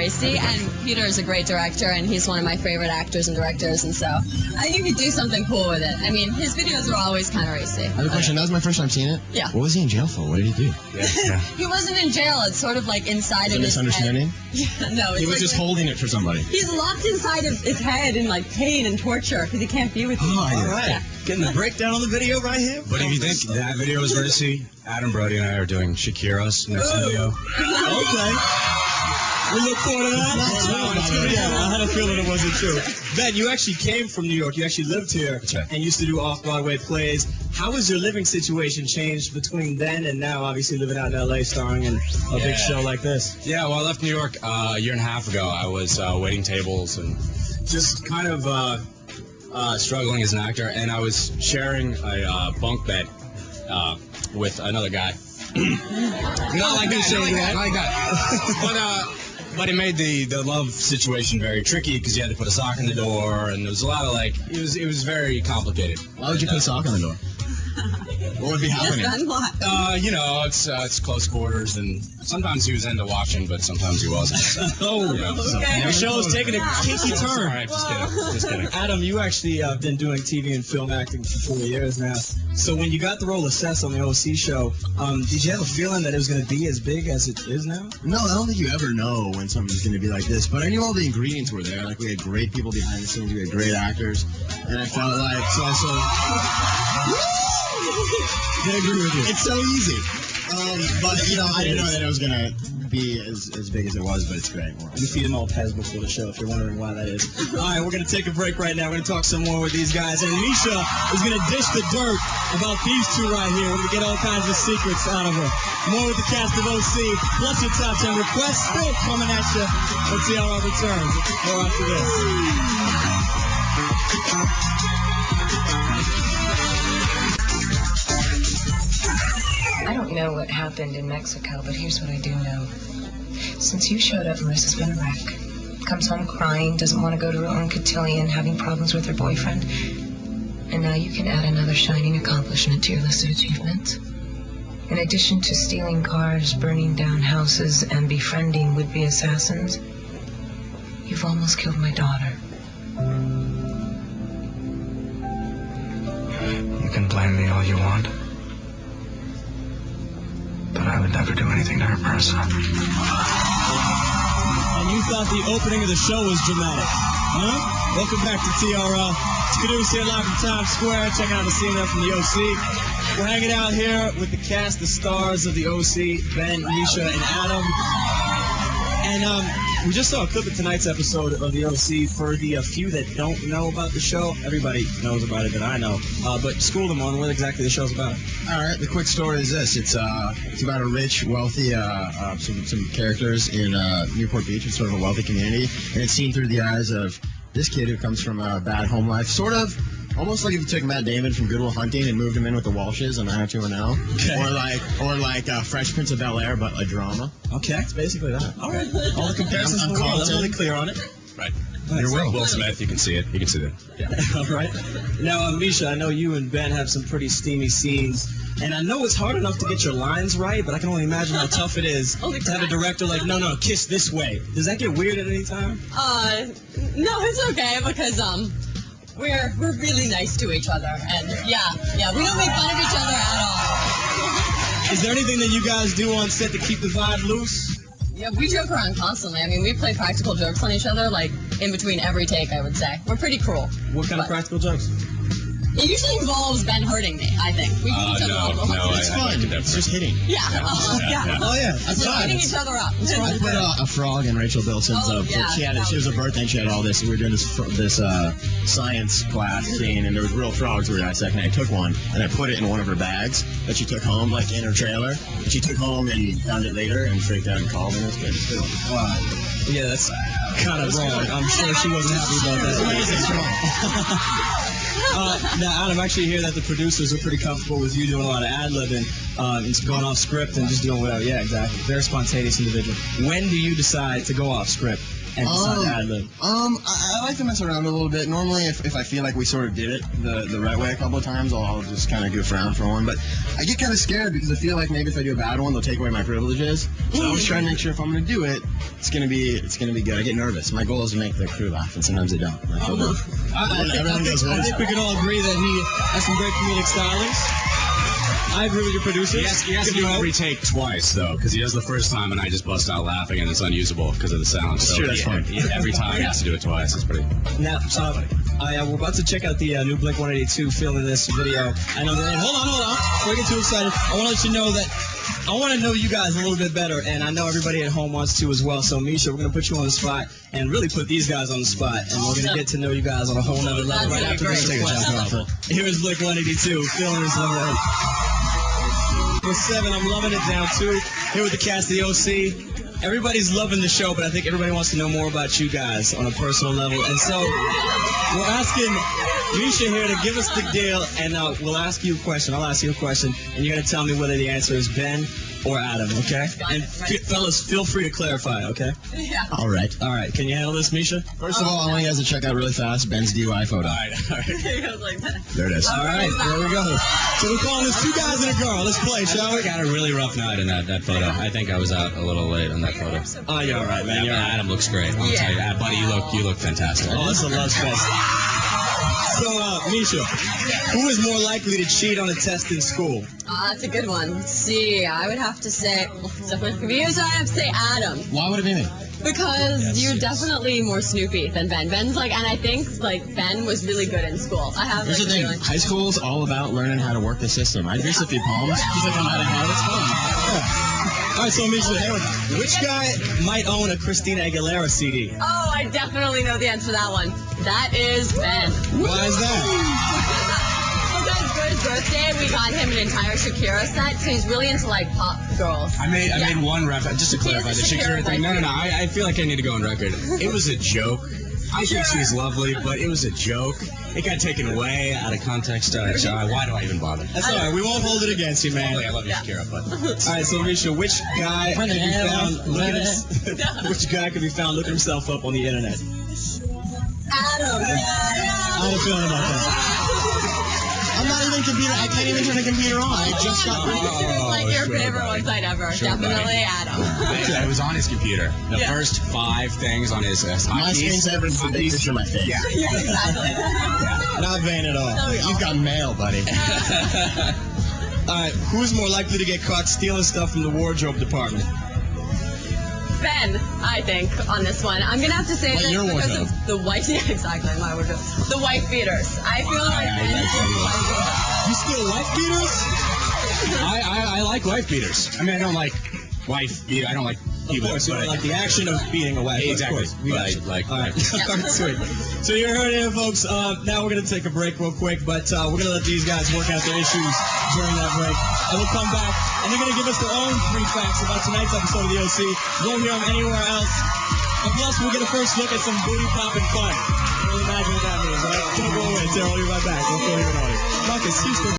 racy, and Peter is a great director, and he's one of my favorite actors and directors, and so I think you could do something cool with it. I mean, his videos are always kind of racy. I have a question. That was my first time seeing it? Yeah. What was he in jail for? What did he do? Yeah. He wasn't in jail. It's sort of like inside of his head. Misunderstanding? Yeah, no. He was just holding it for somebody. He's locked inside of his head in like pain and torture because he can't be with you. Oh, all right. Yeah. Getting the breakdown on the video right here. But if you think that video is racy, Adam Brody and I are doing Shakira's next video. Okay. We look forward to that. I had a feeling it wasn't true. Ben, you actually came from New York. You actually lived here. That's right. And used to do off-Broadway plays. How has your living situation changed between then and now, obviously living out in L.A., starring in a big show like this? Yeah, well, I left New York a year and a half ago. I was waiting tables and just kind of struggling as an actor. And I was sharing a bunk bed with another guy. Not like that. But it made the love situation very tricky because you had to put a sock in the door, and there was a lot of it was very complicated. Why would you put a sock on the door? What would be happening? It's close quarters, and sometimes he was into watching, but sometimes he wasn't. The show is taking a kinky turn. All right, just kidding. Adam, you actually have been doing TV and film acting for 4 years now. So when you got the role of Seth on the OC show, did you have a feeling that it was going to be as big as it is now? No, I don't think you ever know when something's going to be like this. But I knew all the ingredients were there. Like, we had great people behind the scenes. We had great actors. And I felt like it's also... I agree with you. It's so easy. But, I didn't know that it was going to be as big as it was, but it's great. We feed them all Pez before the show, if you're wondering why that is. All right, we're going to take a break right now. We're going to talk some more with these guys. And Misha is going to dish the dirt about these two right here. We're going to get all kinds of secrets out of her. More with the cast of OC, plus your top 10 requests still coming at you. Let's see how our returns. More after this. I don't know what happened in Mexico, but here's what I do know. Since you showed up, Marissa's been a wreck. Comes home crying, doesn't want to go to her own cotillion, having problems with her boyfriend. And now you can add another shining accomplishment to your list of achievements. In addition to stealing cars, burning down houses, and befriending would-be assassins, you've almost killed my daughter. You can blame me all you want. But I would never do anything to her person. And you thought the opening of the show was dramatic, huh? Welcome back to TRL. It's Caduce here live from Times Square, checking out the scene there from the OC. We're hanging out here with the cast, the stars of the OC, Ben, Misha, and Adam. And we just saw a clip of tonight's episode of the OC. For the few that don't know about the show, everybody knows about it that I know. But school them on what exactly the show's about. All right, the quick story is this. It's about a rich, wealthy, some characters in Newport Beach. It's sort of a wealthy community, and it's seen through the eyes of this kid who comes from a bad home life. Sort of almost like if you took Matt Damon from Good Will Hunting and moved him in with the Walshes on 90210. Okay. Or like Fresh Prince of Bel-Air, but a drama. Okay. It's basically that. All right. All the comparisons in the world. I'm really clear on it. Right. You're Will Smith. You can see it. You can see that. Yeah. All right. Now, Misha, I know you and Ben have some pretty steamy scenes. And I know it's hard enough to get your lines right, but I can only imagine how tough it is to have a director like, no, kiss this way. Does that get weird at any time? No, it's okay because we're really nice to each other, and yeah, we don't make fun of each other at all. Is there anything that you guys do on set to keep the vibe loose? Yeah, we joke around constantly. I mean, we play practical jokes on each other, like in between every take. I would say we're pretty cruel. What kind of practical jokes? It usually involves Ben hurting me, I think. We beat each other up. It's fun. It's just hitting. Yeah. Oh, yeah. It's just hitting each other up. I put a frog in Rachel Bilson's. She was a birthday and she had all this. We were doing this science class scene, and there was real frogs we were dissecting. I took one, and I put it in one of her bags that she took home, like in her trailer. And she took home and found it later and freaked out and called me. It was good. Wow. Yeah, that's kind of wrong. I'm sure she wasn't happy about that. Now, Adam, I actually hear that the producers are pretty comfortable with you doing a lot of ad-libbing and going off script and just doing whatever. Yeah, exactly. Very spontaneous individual. When do you decide to go off script? and decide to ad lib? I like to mess around a little bit. Normally, if I feel like we sort of did it the right way a couple of times, I'll just kind of goof around for one. But I get kind of scared because I feel like maybe if I do a bad one, they'll take away my privileges. So I always try to make sure if I'm going to do it, it's gonna be good. I get nervous. My goal is to make the crew laugh, and sometimes they don't. I think we can all agree that he has some great comedic stylings. I agree with your producer. He has to do every take twice, though, because he does the first time, and I just bust out laughing, and it's unusable because of the sound. That's so true, that's fun. Every time he has to do it twice. It's pretty. Now, we're about to check out the new Blink 182 filming this video. I know that. Hold on. Before we get too excited, I want to let you know that I want to know you guys a little bit better, and I know everybody at home wants to as well. So, Misha, we're going to put you on the spot and really put these guys on the spot, and we're going to get to know you guys on a whole nother level right after this. Here is Blink 182 filming this number. For 7, I'm loving it down 2. Here with the cast of the OC. Everybody's loving the show, but I think everybody wants to know more about you guys on a personal level. And so we're asking Misha here to give us the deal, and we'll ask you a question. I'll ask you a question, and you're going to tell me whether the answer is Ben or Adam, okay? And fellas, feel free to clarify, okay? Yeah. All right. Can you handle this, Misha? First of all, I want you guys to check out really fast Ben's DUI photo. All right. Like that. There it is. All right, there we go. So we're calling this 2 guys and a girl. Let's play, shall we? I got a really rough night in that photo. I think I was out a little late on that photo. Oh, you're all right, man. Yeah, Adam looks great. I'll tell you that. Buddy, you look fantastic. Oh, it's a love fest. So, Misha, who is more likely to cheat on a test in school? That's a good one. Let's see, I would have to say, definitely confused. I have to say Adam. Why would it be me? Because you're definitely more Snoopy than Ben. Ben's like, and I think like Ben was really good in school. I have. Here's like, the thing. feeling. High school is all about learning how to work the system. I grease a few palms. He's like, I'm out of hand. It's fun. All right, so Misha, which guy might own a Christina Aguilera CD? Oh, I definitely know the answer to that one. That is Ben. Why is that? Because for his birthday, we got him an entire Shakira set, so he's really into like pop girls. I made one reference, just to clarify the Shakira thing. No. I feel like I need to go on record. It was a joke. I think she's lovely, but it was a joke. It got taken away out of context. Why do I even bother? That's all right. We won't hold it against you, man. I love you, Shakira, but... All right, so Misha, which guy could be found which guy could be found looking himself up on the internet? Adam. How are you feeling about that? I'm not even computer. I can't even turn the computer on. I just got. Like your favorite website ever. Definitely Adam. I was on his computer. The first 5 things on his My screensaver is a big picture of my face. Yeah, exactly. Not vain at all. You've got mail, buddy. All right, who's more likely to get caught stealing stuff from the wardrobe department? Ben, I think, on this one. I'm gonna have to say this your because wardrobe? of the white. Exactly, my wardrobe. The white beaters. I feel like Ben You steal wife beaters? I like wife beaters. I mean, I don't like wife beaters. I don't like people. Of course, you don't like the action of beating a wife. Exactly. Of course, we got you. Like, all right. All right, sweet. So you heard it, folks. Now we're going to take a break real quick, but we're going to let these guys work out their issues during that break. And we'll come back, and they're going to give us their own 3 facts about tonight's episode of the OC. You won't hear them anywhere else. And plus, we'll get a first look at some booty popping fun. You can imagine what that means, right? Don't go away, Terrell. We'll be right back. Don't feel even on it. Marcus Houston.